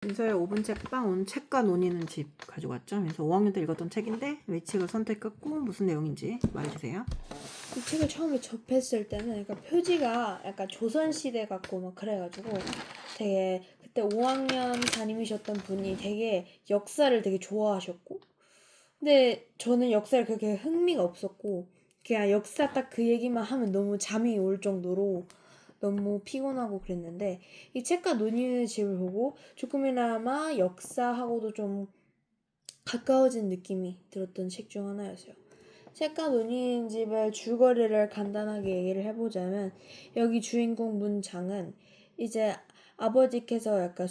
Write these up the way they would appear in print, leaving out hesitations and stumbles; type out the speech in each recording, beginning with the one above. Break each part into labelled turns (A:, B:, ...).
A: 민서의 5분 책방 오늘 책과 논의는 집 가져왔죠. 그래서 5학년 때 읽었던 책인데 왜 책을 선택했고 무슨 내용인지 말해주세요.
B: 이 책을 처음에 접했을 때는 약간 표지가 약간 조선시대 같고 막 그래가지고 되게 그때 5학년 담임이셨던 분이 되게 역사를 되게 좋아하셨고, 근데 저는 역사에 그렇게 흥미가 없었고 그냥 역사 딱 그 얘기만 하면 너무 잠이 올 정도로 너무 피곤하고 그랬는데, 이 책과 논의의 집을 보고 조금이나마 역사하고도 좀 가까워진 느낌이 들었던 책 중 하나였어요. 책과 논의인 집의 줄거리를 간단하게 얘기를 해보자면, 여기 주인공 문장은 이제 아버지께서 약간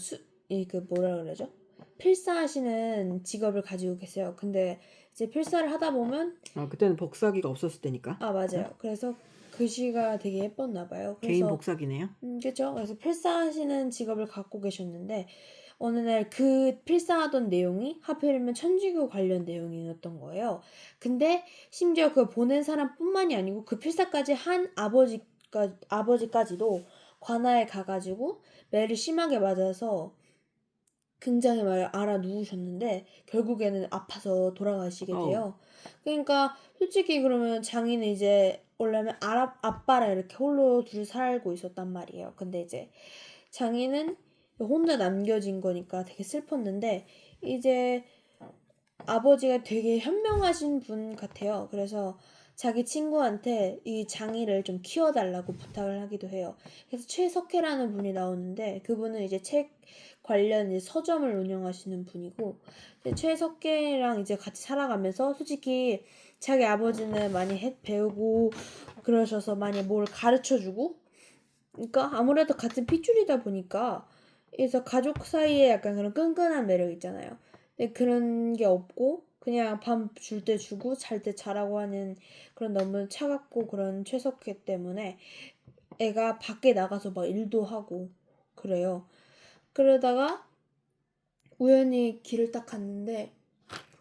B: 뭐라 그러죠? 필사하시는 직업을 가지고 계세요. 근데 이제 필사를 하다 보면,
A: 그때는 복사기가 없었을 때니까.
B: 맞아요. 그래서 글씨가 되게 예뻤나 봐요.
A: 개인
B: 그래서
A: 복사기네요.
B: 그렇죠. 그래서 필사하시는 직업을 갖고 계셨는데, 어느 날 그 필사하던 내용이 하필이면 천주교 관련 내용이었던 거예요. 근데 심지어 그 보낸 사람뿐만이 아니고 그 필사까지 한 아버지까지도 관아에 가가지고 매를 심하게 맞아서 굉장히 막 알아 누우셨는데 결국에는 아파서 돌아가시게 돼요. 그러니까 솔직히 그러면 장인은 이제 원래는 아빠랑 이렇게 홀로 둘이 살고 있었단 말이에요. 근데 이제 장인은 혼자 남겨진 거니까 되게 슬펐는데, 이제 아버지가 되게 현명하신 분 같아요. 그래서 자기 친구한테 이 장이를 좀 키워달라고 부탁을 하기도 해요. 그래서 최석혜라는 분이 나오는데, 그분은 이제 책 관련 이제 서점을 운영하시는 분이고, 최석혜랑 이제 같이 살아가면서 솔직히 자기 아버지는 많이 배우고 그러셔서 많이 뭘 가르쳐주고, 그러니까 아무래도 같은 핏줄이다 보니까 그래서 가족 사이에 약간 그런 끈끈한 매력 있잖아요. 근데 그런 게 없고 그냥 밥 줄 때 주고 잘 때 자라고 하는 그런 너무 차갑고 그런 최석혜 때문에 애가 밖에 나가서 막 일도 하고 그래요. 그러다가 우연히 길을 딱 갔는데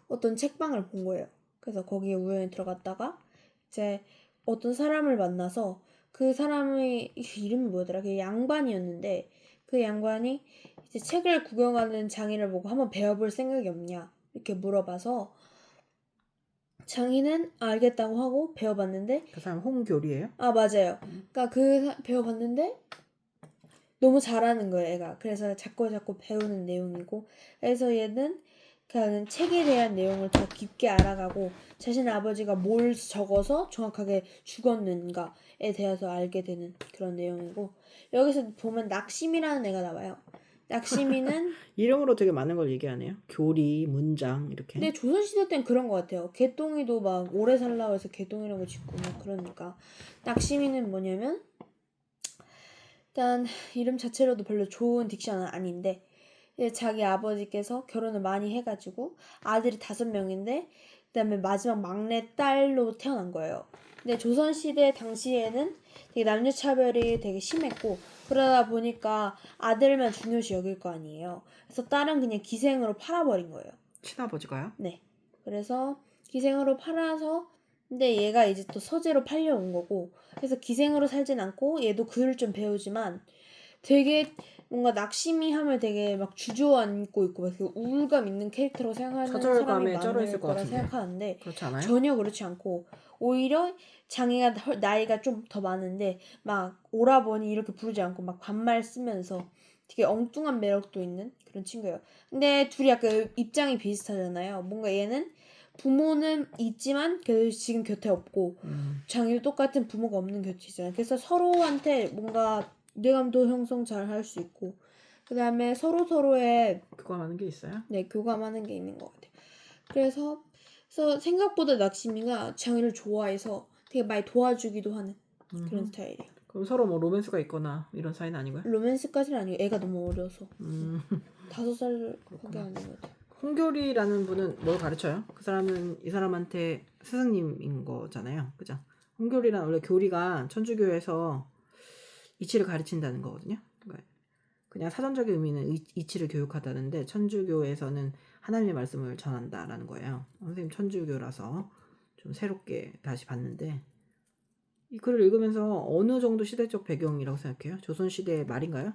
B: 어떤 책방을 본 거예요. 그래서 거기에 우연히 들어갔다가 이제 어떤 사람을 만나서, 그 사람의 이름이 뭐더라? 그 양반이었는데, 그 양반이 이제 책을 구경하는 장인을 보고 한번 배워볼 생각이 없냐 이렇게 물어봐서 장인은 알겠다고 하고 배워봤는데,
A: 그 사람 홍교리예요?
B: 맞아요. 그러니까 배워봤는데 너무 잘하는 거예요, 애가. 그래서 자꾸 배우는 내용이고, 그래서 얘는 그냥 책에 대한 내용을 더 깊게 알아가고 자신의 아버지가 뭘 적어서 정확하게 죽었는가에 대해서 알게 되는 그런 내용이고, 여기서 보면 낙심이라는 애가 나와요. 낙심이는
A: 이름으로 되게 많은 걸 얘기하네요. 교리, 문장 이렇게.
B: 근데 조선시대 땐 그런 것 같아요. 개똥이도 막 오래 살라고 해서 개똥이라고 짓고 막 그러니까. 낙심이는 뭐냐면, 일단 이름 자체로도 별로 좋은 딕션은 아닌데, 자기 아버지께서 결혼을 많이 해가지고 아들이 5명인데 그다음에 마지막 막내 딸로 태어난 거예요. 근데 조선시대 당시에는 되게 남녀차별이 되게 심했고, 그러다 보니까 아들만 중요시 여길 거 아니에요. 그래서 딸은 그냥 기생으로 팔아버린 거예요.
A: 친아버지가요?
B: 네. 그래서 기생으로 팔아서, 근데 얘가 이제 또 서재로 팔려온 거고, 그래서 기생으로 살진 않고 얘도 글을 좀 배우지만 되게 뭔가 낙심이 하면 되게 막 주저앉고 있고 막 우울감 있는 캐릭터로 생각하는 사람이
A: 좌절감에 쩔어 있을
B: 많을
A: 것
B: 거라
A: 같은데.
B: 생각하는데,
A: 그렇지 않아요?
B: 전혀 그렇지 않고 오히려 장애가 나이가 좀 더 많은데 막 오라버니 이렇게 부르지 않고 막 반말 쓰면서 되게 엉뚱한 매력도 있는 그런 친구예요. 근데 둘이 약간 입장이 비슷하잖아요. 뭔가 얘는 부모는 있지만 그 지금 곁에 없고, 장애도 똑같은 부모가 없는 곁에 있잖아요. 그래서 서로한테 뭔가 유대감도 형성 잘 할 수 있고, 그 다음에 서로의
A: 교감하는 게 있어요?
B: 네, 교감하는 게 있는 것 같아요. 그래서 생각보다 낙심이가 장애를 좋아해서 되게 많이 도와주기도 하는 그런 스타일이에요.
A: 그럼 서로 뭐 로맨스가 있거나 이런 사이는 아니고요?
B: 로맨스까지는 아니고 애가 너무 어려서
A: 음,
B: 5살밖에 안 된 것 같아요.
A: 홍교리라는 분은 뭘 가르쳐요? 그 사람은 이 사람한테 스승님인 거잖아요. 그죠? 홍교리란 원래 교리가 천주교에서 이치를 가르친다는 거거든요. 그러니까 그냥 사전적인 의미는 이치를 교육하다는데 천주교에서는 하나님의 말씀을 전한다라는 거예요. 선생님 천주교라서 좀 새롭게 다시 봤는데 이 글을 읽으면서 어느 정도 시대적 배경이라고 생각해요? 조선시대 말인가요?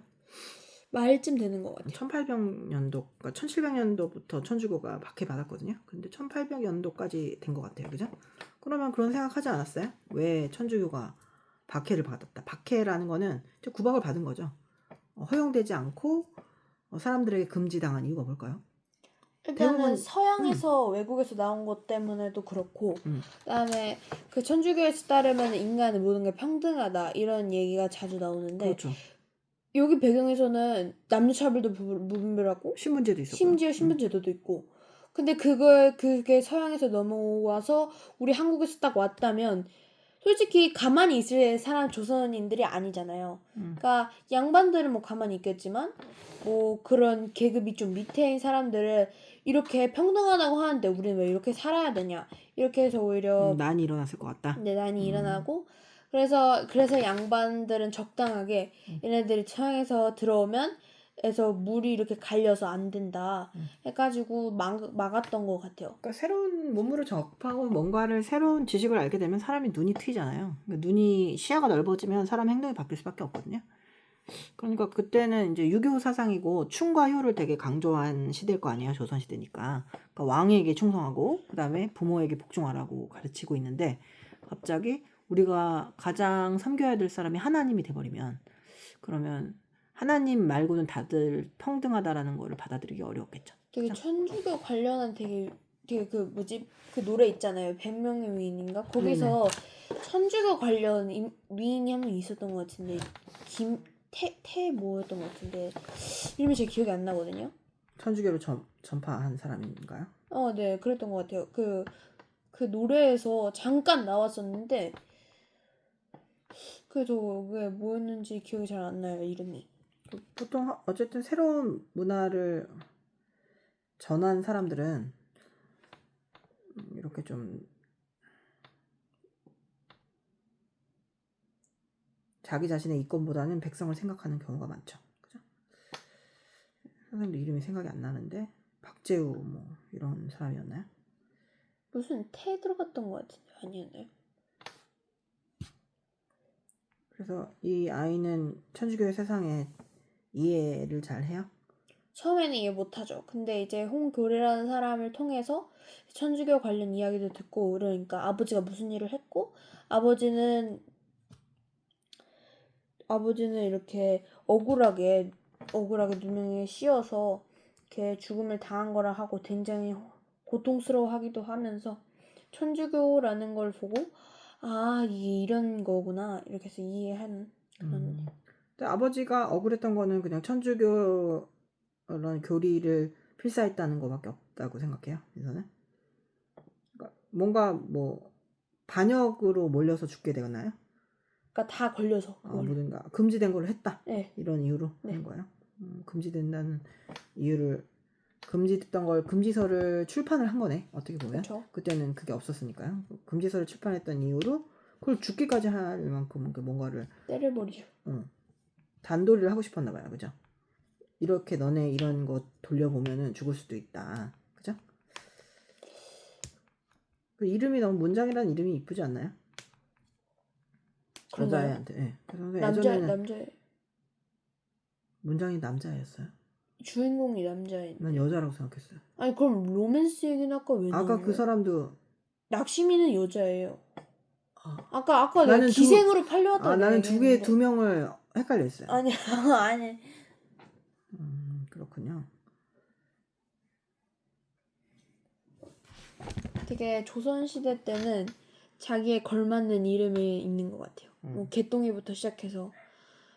B: 말쯤 되는 것 같아요.
A: 1800년도, 그러니까 1700년도부터 천주교가 박해받았거든요. 근데 1800년도까지 된 것 같아요. 그죠? 그러면 그런 생각하지 않았어요? 왜 천주교가 박해를 받았다. 박해라는 거는 구박을 받은 거죠. 허용되지 않고 사람들에게 금지당한 이유가 뭘까요?
B: 일단은
A: 대부분
B: 서양에서 외국에서 나온 것 때문에도 그렇고
A: 음.
B: 그다음에 그 천주교에서 따르면 인간은 모든 게 평등하다 이런 얘기가 자주 나오는데
A: 그렇죠.
B: 여기 배경에서는 남녀차별도 무분별하고
A: 신문제도 있었고요.
B: 심지어 신분제도도 있고 근데 그게 서양에서 넘어와서 우리 한국에서 딱 왔다면 솔직히 가만히 있을 사람 조선인들이 아니잖아요. 그러니까 양반들은 뭐 가만히 있겠지만 뭐 그런 계급이 좀 밑에인 사람들을 이렇게 평등하다고 하는데 우리는 왜 이렇게 살아야 되냐 이렇게 해서 오히려
A: 난이 일어났을 것 같다.
B: 난이 일어나고 그래서 양반들은 적당하게 얘네들이 서양에서 들어오면 에서 물이 이렇게 갈려서 안 된다 해가지고 막았던 것 같아요.
A: 그러니까 새로운 문물을 접하고 뭔가를 새로운 지식을 알게 되면 사람이 눈이 트이잖아요. 그러니까 눈이 시야가 넓어지면 사람 행동이 바뀔 수밖에 없거든요. 그러니까 그때는 이제 유교 사상이고 충과 효를 되게 강조한 시대일 거 아니에요. 조선 시대니까. 그러니까 왕에게 충성하고 그다음에 부모에게 복종하라고 가르치고 있는데 갑자기 우리가 가장 섬겨야 될 사람이 하나님이 돼버리면 그러면 하나님 말고는 다들 평등하다라는 거를 받아들이기 어려웠겠죠.
B: 되게
A: 그죠?
B: 천주교 관련한 되게 그 뭐지 그 노래 있잖아요. 100명의 위인인가 거기서 천주교 관련 위인이 한 명 있었던 것 같은데 김태 뭐였던 것 같은데 이름이 제 기억이 안 나거든요.
A: 천주교를 전파한 사람인가요?
B: 네 그랬던 것 같아요. 그 노래에서 잠깐 나왔었는데 그래서 왜 뭐였는지 기억이 잘 안 나요 이름이.
A: 보통 어쨌든 새로운 문화를 전한 사람들은 이렇게 좀 자기 자신의 이권보다는 백성을 생각하는 경우가 많죠. 그죠? 선생님도 이름이 생각이 안 나는데 박재우 뭐 이런 사람이었나요?
B: 무슨 태 들어갔던 것 같은데 아니었나요?
A: 그래서 이 아이는 천주교의 세상에 이해를 잘 해요?
B: 처음에는 이해 못하죠. 근데 이제 홍교리라는 사람을 통해서 천주교 관련 이야기도 듣고 그러니까 아버지가 무슨 일을 했고 아버지는 이렇게 억울하게 누명에 씌어서 이렇게 죽음을 당한 거라 하고 굉장히 고통스러워하기도 하면서 천주교라는 걸 보고 이게 이런 거구나 이렇게 해서 이해하는 그런
A: 근데 아버지가 억울했던 거는 그냥 천주교 그런 교리를 필사했다는 거밖에 없다고 생각해요. 그래서는 그러니까 뭔가 뭐 반역으로 몰려서 죽게 되었나요?
B: 그러니까 다 걸려서
A: 뭐든가 금지된 걸 했다.
B: 네.
A: 이런 이유로
B: 네.
A: 하는 거예요. 금지된다는 이유를 금지됐던 걸 금지서를 출판을 한 거네. 어떻게 보면
B: 그쵸.
A: 그때는 그게 없었으니까요. 금지서를 출판했던 이유로 그걸 죽기까지 할 만큼 뭔가를
B: 때려버리죠.
A: 단도리를 하고 싶었나 봐요. 그죠? 이렇게 너네 이런 거 돌려보면은 죽을 수도 있다. 그죠? 그 이름이 너무 문장이라는 이름이 이쁘지 않나요?
B: 그런가요?
A: 여자애한테. 네. 그래서 예전에는
B: 남자
A: 문장이 남자애였어요.
B: 주인공이 남자인.
A: 난 여자라고 생각했어요.
B: 아니 그럼 로맨스 얘기는 아까 왜
A: 아까
B: 나온
A: 그
B: 거예요?
A: 사람도
B: 낙심이는 여자예요.
A: 아,
B: 아까 내가
A: 나는
B: 기생으로 팔려왔다고
A: 나는
B: 얘기했는데.
A: 두 명을 헷갈렸어요.
B: 아니 아니
A: 그렇군요.
B: 되게 조선시대 때는 자기에 걸맞는 이름이 있는 것 같아요. 뭐 개똥이부터 시작해서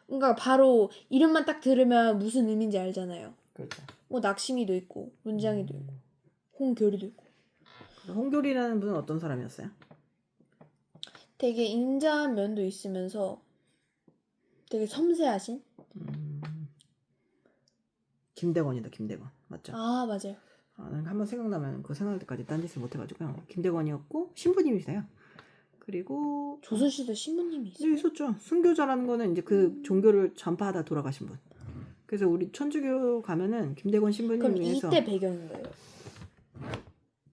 B: 그러니까 바로 이름만 딱 들으면 무슨 의미인지 알잖아요.
A: 그렇죠.
B: 뭐 낙심이도 있고 문장이도 있고 홍교리도 있고.
A: 홍교리라는 분은 어떤 사람이었어요?
B: 되게 인자한 면도 있으면서 되게 섬세하신?
A: 김대건이다. 김대건. 맞죠?
B: 맞아요.
A: 난 한번 생각나면 그 생각날 때까지 딴짓을 못해가지고요. 김대건이었고 신부님이세요. 그리고
B: 조선시대 신부님이 있어요?
A: 네, 있었죠. 순교자라는 거는 이제 그 종교를 전파하다 돌아가신 분. 그래서 우리 천주교 가면은 김대건 신부님
B: 그럼
A: 위해서
B: 이때 배경인 거예요?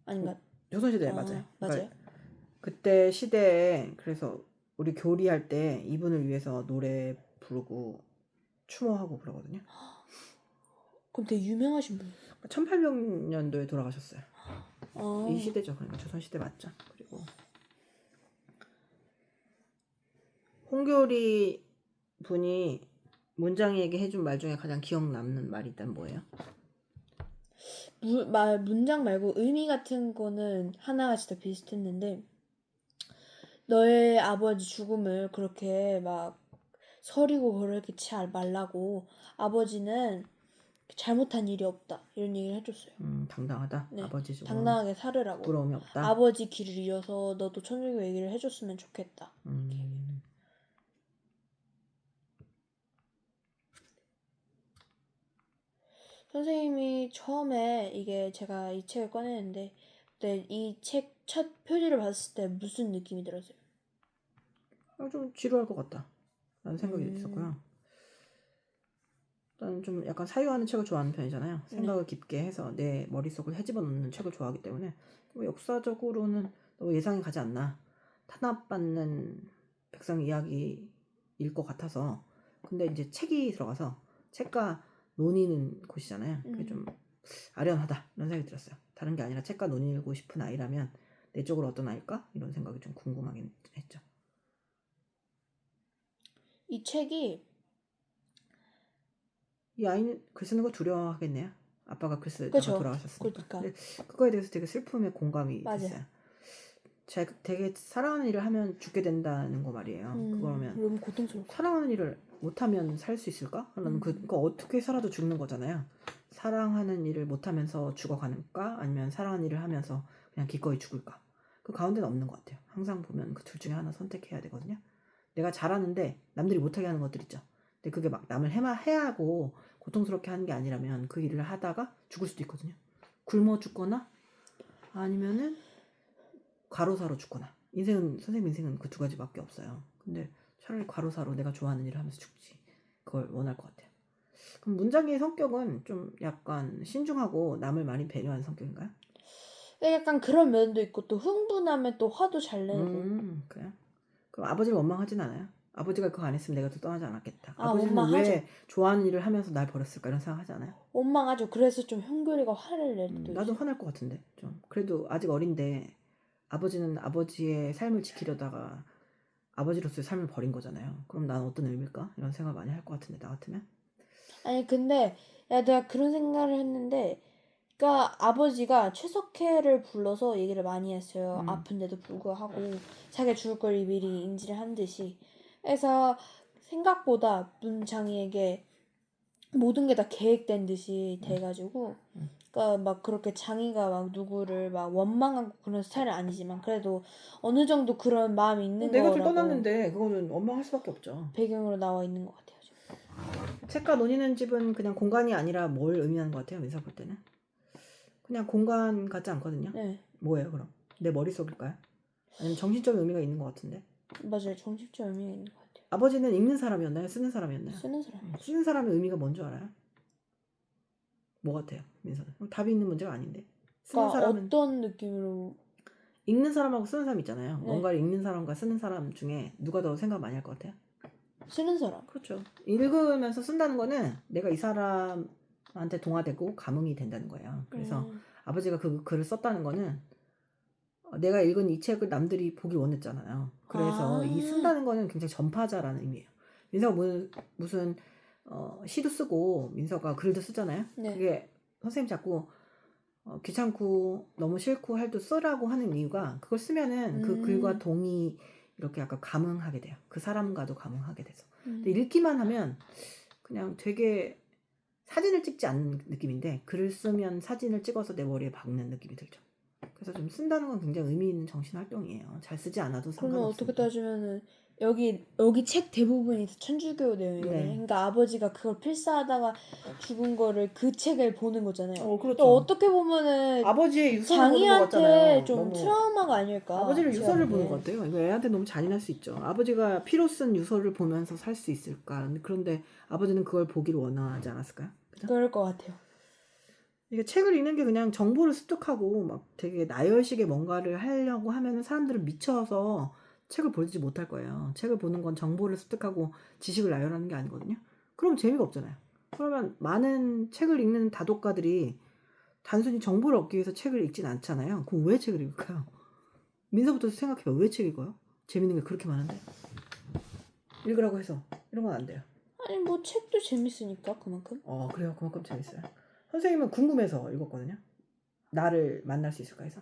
B: 아닌가?
A: 조선시대 맞아요.
B: 맞아요.
A: 그러니까 그때 시대에 그래서 우리 교리할 때 이분을 위해서 노래 부르고 추모하고 그러거든요.
B: 그럼 되게 유명하신 분.
A: 1800년도에 돌아가셨어요.
B: 아,
A: 이 시대죠. 그러니까 조선시대 맞죠. 그리고 홍교리 분이 문장이에게 해준 말 중에 가장 기억 남는 말이 있다면 뭐예요?
B: 문장 말고 의미 같은 거는 하나같이 다 비슷했는데 너의 아버지 죽음을 그렇게 막 서리고 그렇게 치 말라고 아버지는 잘못한 일이 없다 이런 얘기를 해줬어요.
A: 당당하다.
B: 네,
A: 아버지 죽음
B: 당당하게 살으라고.
A: 부러움이 없다.
B: 아버지 길을 이어서 너도 천주교 얘기를 해줬으면 좋겠다. 선생님이 처음에 이게 제가 이 책을 꺼내는데 그때 이 책 첫 표지를 봤을 때 무슨 느낌이 들었어요?
A: 좀 지루할 것 같다 라는 생각이
B: 음.
A: 있었고요. 일단 좀 약간 사유하는 책을 좋아하는 편이잖아요. 생각을 깊게 해서 내 머릿속을 헤집어 놓는 책을 좋아하기 때문에 뭐 역사적으로는 너무 예상이 가지 않나. 탄압받는 백성 이야기일 것 같아서. 근데 이제 책이 들어가서 책과 논의는 곳이잖아요. 그게 좀 아련하다 이런 생각이 들었어요. 다른 게 아니라 책과 논의고 싶은 아이라면 내적으로 어떤 아이일까? 이런 생각이 좀 궁금하긴 했죠.
B: 이 책이
A: 이 아이는 글 쓰는 거 두려워하겠네요. 아빠가 글 쓰다가
B: 그쵸.
A: 돌아가셨으니까.
B: 그러니까.
A: 근데 그거에 대해서 되게 슬픔에 공감이
B: 맞아요.
A: 됐어요. 제가 되게 사랑하는 일을 하면 죽게 된다는 거 말이에요. 그러면
B: 너무 고통스럽고.
A: 사랑하는 일을 못하면 살 수 있을까? 나는 그거 어떻게 살아도 죽는 거잖아요. 사랑하는 일을 못하면서 죽어가는가? 아니면 사랑하는 일을 하면서 그냥 기꺼이 죽을까? 그 가운데는 없는 것 같아요. 항상 보면 그 둘 중에 하나 선택해야 되거든요. 내가 잘하는데 남들이 못하게 하는 것들 있죠. 근데 그게 막 남을 해야 하고 고통스럽게 하는 게 아니라면 그 일을 하다가 죽을 수도 있거든요. 굶어 죽거나 아니면은 과로사로 죽거나. 선생님 인생은 그 두 가지밖에 없어요. 근데 차라리 과로사로 내가 좋아하는 일을 하면서 죽지. 그걸 원할 것 같아요. 그럼 문장의 성격은 좀 약간 신중하고 남을 많이 배려하는 성격인가요?
B: 약간 그런 면도 있고 또 흥분하면 또 화도 잘 내고.
A: 그래요? 그럼 아버지를 원망하진 않아요? 아버지가 그거 안 했으면 내가 또 떠나지 않았겠다.
B: 아,
A: 아버지는
B: 원망하죠.
A: 왜 좋아하는 일을 하면서 날 버렸을까 이런 생각 하지 않아요?
B: 원망하죠. 그래서 좀 형규리가 화를 낼 때도
A: 나도
B: 있어요.
A: 화날 것 같은데 좀. 그래도 아직 어린데 아버지는 아버지의 삶을 지키려다가 아버지로서의 삶을 버린 거잖아요. 그럼 난 어떤 의미일까? 이런 생각 많이 할 것 같은데 나 같으면?
B: 아니 근데 내가 그런 생각을 했는데 그러니까 아버지가 최석혜를 불러서 얘기를 많이 했어요. 아픈데도 불구하고 자기가 죽을 걸 미리 인지를 한 듯이. 그래서 생각보다 문장이에게 모든 게 다 계획된 듯이 돼가지고 그러니까 막 그렇게 장이가 막 누구를 막 원망하고 그런 스타일은 아니지만 그래도 어느 정도 그런 마음이 있는
A: 내가 둘
B: 거라고
A: 떠났는데 그거는 원망할 수밖에 없죠.
B: 배경으로 나와 있는 것 같아요. 지금.
A: 책과 논의는 집은 그냥 공간이 아니라 뭘 의미하는 것 같아요. 민사 볼 때는 그냥 공간 같지 않거든요.
B: 네,
A: 뭐예요 그럼? 내 머릿속일까요? 아니면 정신적인 의미가 있는 것 같은데.
B: 맞아요. 정신적 의미가 있는 것 같아요.
A: 아버지는 읽는 사람이었나요? 쓰는 사람이었나요?
B: 쓰는 사람.
A: 쓰는 사람의 의미가 뭔 줄 알아요? 뭐 같아요, 민서는? 답이 있는 문제가 아닌데. 쓰는
B: 그러니까
A: 사람은
B: 어떤 느낌으로
A: 읽는 사람하고 쓰는 사람 있잖아요.
B: 네.
A: 뭔가를 읽는 사람과 쓰는 사람 중에 누가 더 생각 많이 할 것 같아요?
B: 쓰는 사람.
A: 그렇죠. 읽으면서 쓴다는 거는 내가 이 사람한테 동화되고 감흥이 된다는 거예요. 그래서 아버지가 그 글을 썼다는 거는 내가 읽은 이 책을 남들이 보길 원했잖아요. 그래서 이 쓴다는 거는 굉장히 전파자라는 의미예요. 민서가 무슨 시도 쓰고 민서가 글도 쓰잖아요.
B: 네.
A: 그게 선생님 자꾸 귀찮고 너무 싫고 할 때 쓰라고 하는 이유가 그걸 쓰면은 그 글과 동의 이렇게 약간 감흥하게 돼요. 그 사람과도 감흥하게 돼서. 근데 읽기만 하면 그냥 되게 사진을 찍지 않는 느낌인데 글을 쓰면 사진을 찍어서 내 머리에 박는 느낌이 들죠. 그래서 좀 쓴다는 건 굉장히 의미 있는 정신 활동이에요. 잘 쓰지 않아도
B: 그러면 어떻게
A: 상관없습니다.
B: 따지면은 여기 책 대부분이 다 천주교 내용이거든요.
A: 네.
B: 그러니까 아버지가 그걸 필사하다가 죽은 거를 그 책을 보는 거잖아요.
A: 그렇죠.
B: 또 어떻게 보면은
A: 아버지의 유서를 보는 것
B: 장이한테
A: 같잖아요.
B: 좀
A: 너무
B: 트라우마가 아닐까.
A: 아버지를
B: 제가
A: 유서를
B: 보기엔.
A: 보는 것 같아요. 이거 애한테 너무 잔인할 수 있죠. 아버지가 피로 쓴 유서를 보면서 살 수 있을까? 그런데 아버지는 그걸 보기를 원하지 않았을까요? 그죠?
B: 그럴 것 같아요.
A: 이게 책을 읽는 게 그냥 정보를 습득하고 막 되게 나열식의 뭔가를 하려고 하면은 사람들은 미쳐서 책을 보지 못할 거예요. 책을 보는 건 정보를 습득하고 지식을 나열하는 게 아니거든요. 그럼 재미가 없잖아요. 그러면 많은 책을 읽는 다독가들이 단순히 정보를 얻기 위해서 책을 읽진 않잖아요. 그럼 왜 책을 읽을까요? 민서부터 생각해봐. 왜 책 읽어요? 재밌는 게 그렇게 많은데. 읽으라고 해서 이런 건 안 돼요.
B: 아니 뭐 책도 재밌으니까 그만큼.
A: 그래요. 그만큼 재밌어요. 선생님은 궁금해서 읽었거든요. 나를 만날 수 있을까 해서.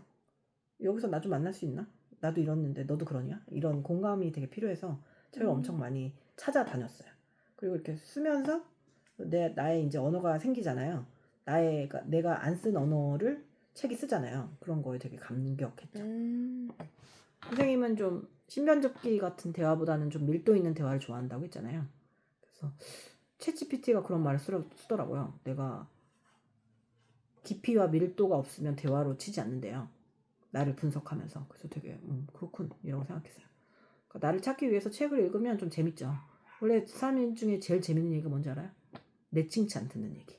A: 여기서 나 좀 만날 수 있나? 나도 이랬는데 너도 그러냐? 이런 공감이 되게 필요해서 책을 엄청 많이 찾아다녔어요. 그리고 이렇게 쓰면서 나의 이제 언어가 생기잖아요. 내가 안 쓴 언어를 책이 쓰잖아요. 그런 거에 되게 감격했죠. 선생님은 좀 신변접기 같은 대화보다는 좀 밀도 있는 대화를 좋아한다고 했잖아요. 그래서 챗GPT가 그런 말을 쓰더라고요. 내가 깊이와 밀도가 없으면 대화로 치지 않는데요. 나를 분석하면서. 그래서 되게 그렇군 이라고 생각했어요. 그러니까 나를 찾기 위해서 책을 읽으면 좀 재밌죠. 원래 삶 중에 제일 재밌는 얘기가 뭔지 알아요? 내 칭찬 듣는 얘기.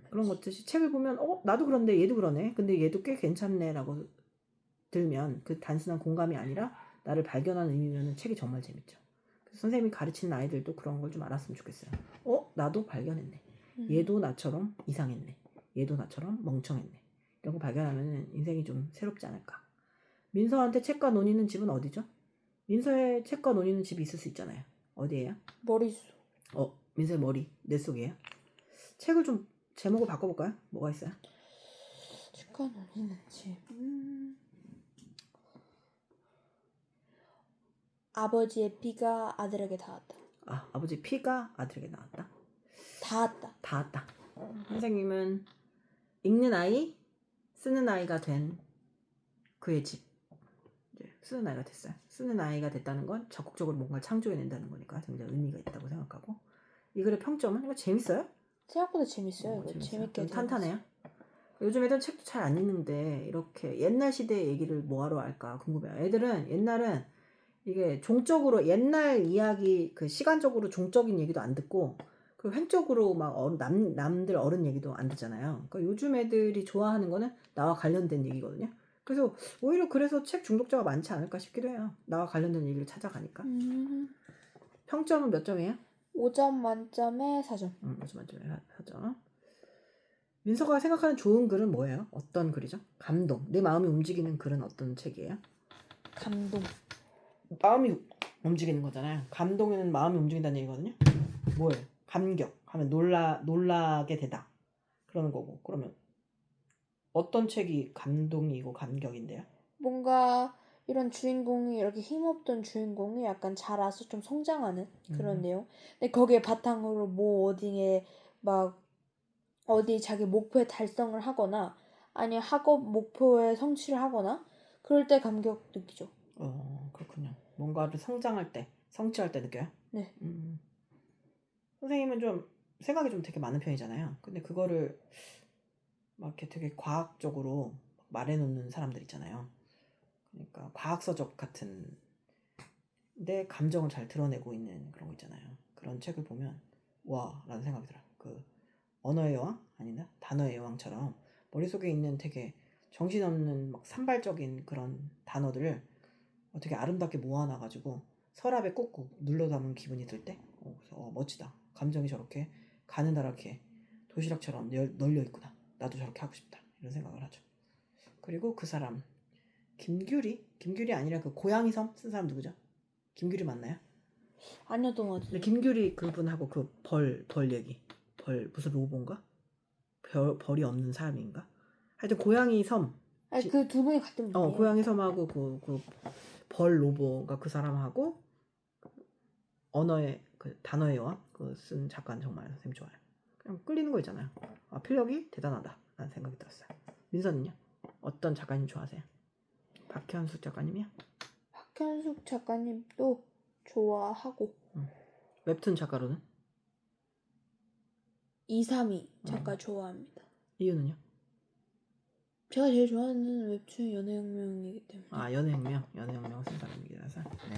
A: 그런 것듯이 책을 보면 나도 그런데 얘도 그러네. 근데 얘도 꽤 괜찮네라고 들면 그 단순한 공감이 아니라 나를 발견하는 의미면 책이 정말 재밌죠. 그래서 선생님이 가르치는 아이들도 그런 걸 좀 알았으면 좋겠어요. 나도 발견했네. 얘도 나처럼 이상했네. 얘도 나처럼 멍청했네. 이런 거 발견하면 인생이 좀 새롭지 않을까. 민서한테 책과 논의는 집은 어디죠? 민서의 책과 논의는 집이 있을 수 있잖아요. 어디예요?
B: 머릿속.
A: 민서의 머리, 내 속이에요. 책을 좀 제목을 바꿔볼까요? 뭐가 있어요?
B: 책과 논의는 집. 아버지의 피가 아들에게 닿았다.
A: 아버지 피가 아들에게 나왔다.
B: 닿았다.
A: 선생님은 읽는 아이, 쓰는 아이가 된 그의 집. 이제 쓰는 아이가 됐어요. 쓰는 아이가 됐다는 건 적극적으로 뭔가를 창조해낸다는 거니까 굉장히 의미가 있다고 생각하고, 이 글의 평점은 이거 재밌어요?
B: 생각보다 재밌어요. 재밌게
A: 탄탄해요. 요즘 애들은 책도 잘 안 읽는데 이렇게 옛날 시대의 얘기를 뭐하러 할까 궁금해요. 애들은 옛날은 이게 종적으로 옛날 이야기 그 시간적으로 종적인 얘기도 안 듣고 그 횡적으로 막 남들 어른 얘기도 안 듣잖아요. 그러니까 요즘 애들이 좋아하는 거는 나와 관련된 얘기거든요. 그래서 오히려 그래서 책 중독자가 많지 않을까 싶기도 해요. 나와 관련된 얘기를 찾아가니까. 평점은 몇 점이에요?
B: 5점 만점에 4점.
A: 5점 만점에 4점. 민서가 생각하는 좋은 글은 뭐예요? 어떤 글이죠? 감동. 내 마음이 움직이는 글은 어떤 책이에요?
B: 감동.
A: 마음이 움직이는 거잖아요. 감동에는 마음이 움직인다는 얘기거든요. 뭐예요? 감격 하면 놀라게 되다 그러는 거고. 그러면 어떤 책이 감동이고 감격인데요?
B: 뭔가 이런 주인공이 이렇게 힘없던 주인공이 약간 자라서 좀 성장하는 그런 내용. 근데 거기에 바탕으로 뭐 어디에 막 어디 자기 목표에 달성을 하거나 아니 학업 목표에 성취를 하거나 그럴 때 감격 느끼죠.
A: 그렇군요. 뭔가를 성취할 때 느껴요?
B: 네.
A: 선생님은 좀 생각이 좀 되게 많은 편이잖아요. 근데 그거를 막 이렇게 되게 과학적으로 말해놓는 사람들 있잖아요. 그러니까 과학서적 같은 내 감정을 잘 드러내고 있는 그런 거 있잖아요. 그런 책을 보면 와 라는 생각이 들어요. 그 언어의 여왕? 아니나 단어의 여왕처럼 머릿속에 있는 되게 정신없는 막 산발적인 그런 단어들을 어떻게 아름답게 모아놔가지고 서랍에 꾹꾹 눌러 담은 기분이 들 때 그래서 멋지다. 감정이 저렇게 가느다랗게 도시락처럼 널려 있구나. 나도 저렇게 하고 싶다. 이런 생각을 하죠. 그리고 그 사람 김규리 아니라 그 고양이 섬 쓴 사람 누구죠? 김규리 맞나요?
B: 아니었던 것 같은데.
A: 김규리 그분하고 그 벌 얘기. 무슨 로봇인가? 벌이 없는 사람인가? 하여튼 고양이 섬.
B: 아니 그 두 분이 같은 분이에요.
A: 고양이 섬하고 그 벌 로봇가 그 사람하고 언어의 그 단어의 여왕 그 쓴 작가는 정말 선생님 좋아요. 그냥 끌리는 거 있잖아요. 필력이 대단하다 라는 생각이 들었어요. 민서는요? 어떤 작가님 좋아하세요? 박현숙 작가님이요?
B: 박현숙 작가님도 좋아하고
A: 웹툰 작가로는?
B: 232 작가 좋아합니다.
A: 이유는요?
B: 제가 제일 좋아하는 웹툰 연애혁명이기 때문에.
A: 연애혁명 쓴 사람이라서. 네.